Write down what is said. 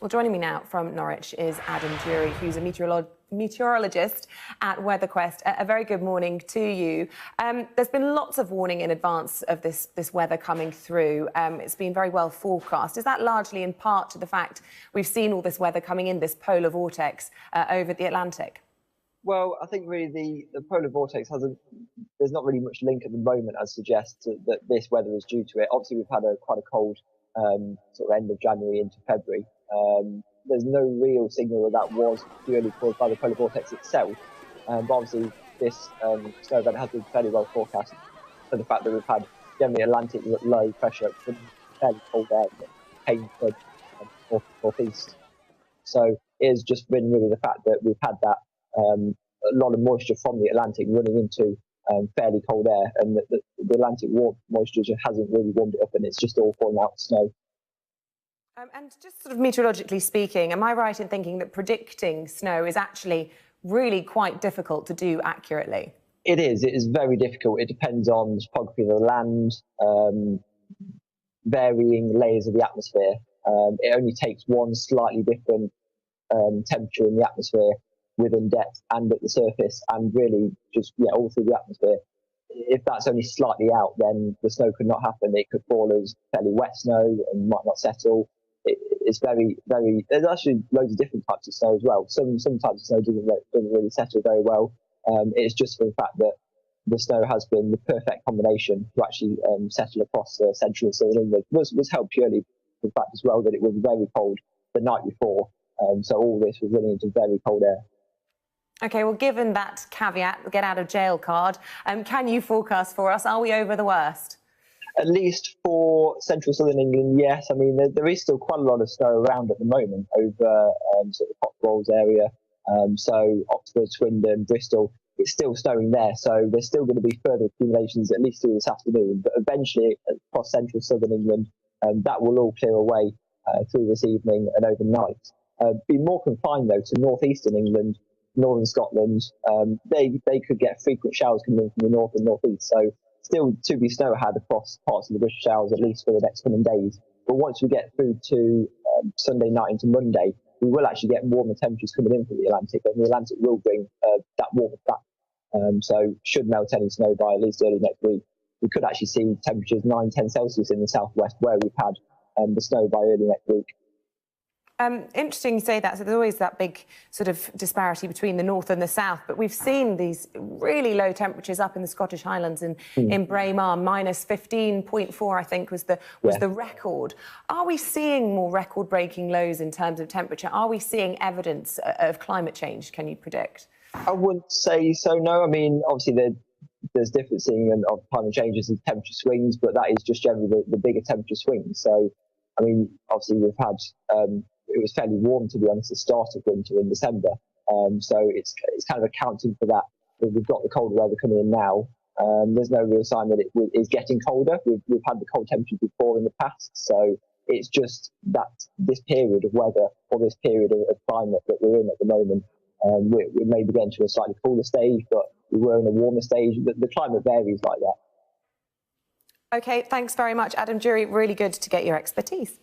Well, joining me now from Norwich is Adam Dury, who's a meteorologist at Weatherquest. A very good morning to you. There's been lots of warning in advance of this weather coming through. It's been very well forecast. Is that largely in part to the fact we've seen all this weather coming in, this polar vortex over the Atlantic? Well, I think really the polar vortex there's not really much link at the moment as suggests that this weather is due to it. Obviously, we've had quite a cold sort of end of January into February. There's no real signal that was purely caused by the polar vortex itself. But obviously, this snow event has been fairly well forecast for the fact that we've had generally Atlantic low pressure, fairly cold air that came from northeast. So it has just been really the fact that we've had that a lot of moisture from the Atlantic running into fairly cold air, and the Atlantic warm moisture just hasn't really warmed it up, and it's just all falling out snow. And just sort of meteorologically speaking, am I right in thinking that predicting snow is actually really quite difficult to do accurately? It is very difficult. It depends on the topography of the land, varying layers of the atmosphere. It only takes one slightly different temperature in the atmosphere within depth and at the surface, and really just all through the atmosphere. If that's only slightly out, then the snow could not happen. It could fall as fairly wet snow and might not settle. It's very. There's actually loads of different types of snow as well. Some types of snow doesn't really settle very well. It's just for the fact that the snow has been the perfect combination to actually settle across central and southern England. Was helped purely for the fact as well that it was very cold the night before. So all this was running into very cold air. OK, well, given that caveat, the get out of jail card, can you forecast for us? Are we over the worst? At least for central southern England, yes. I mean, there is still quite a lot of snow around at the moment over sort of Cotswolds area. So Oxford, Swindon, Bristol, it's still snowing there. So there's still going to be further accumulations at least through this afternoon. But eventually across central southern England, that will all clear away through this evening and overnight. Be more confined, though, to northeastern England, northern Scotland. They could get frequent showers coming in from the north and northeast. So still to be snow had across parts of the British Isles, at least for the next coming days. But once we get through to Sunday night into Monday, we will actually get warmer temperatures coming in from the Atlantic, and the Atlantic will bring that warmth back. So should melt any snow by at least early next week. We could actually see temperatures 9-10 Celsius in the southwest, where we've had the snow by early next week. Interesting you say that. So there's always that big sort of disparity between the north and the south. But we've seen these really low temperatures up in the Scottish Highlands in Braemar, minus 15.4, I think, was the record. Are we seeing more record-breaking lows in terms of temperature? Are we seeing evidence of climate change, can you predict? I wouldn't say so, no. I mean, obviously, there's differencing of climate changes and temperature swings, but that is just generally the bigger temperature swings. So, I mean, obviously, we've had... it was fairly warm, to be honest, the start of winter in December. So it's kind of accounting for that. We've got the colder weather coming in now. There's no real sign that it is getting colder. We've had the cold temperatures before in the past. So it's just that this period of weather, or this period of climate that we're in at the moment, we may be getting to a slightly cooler stage, but we were in a warmer stage. The climate varies like that. OK, thanks very much, Adam Dury. Really good to get your expertise.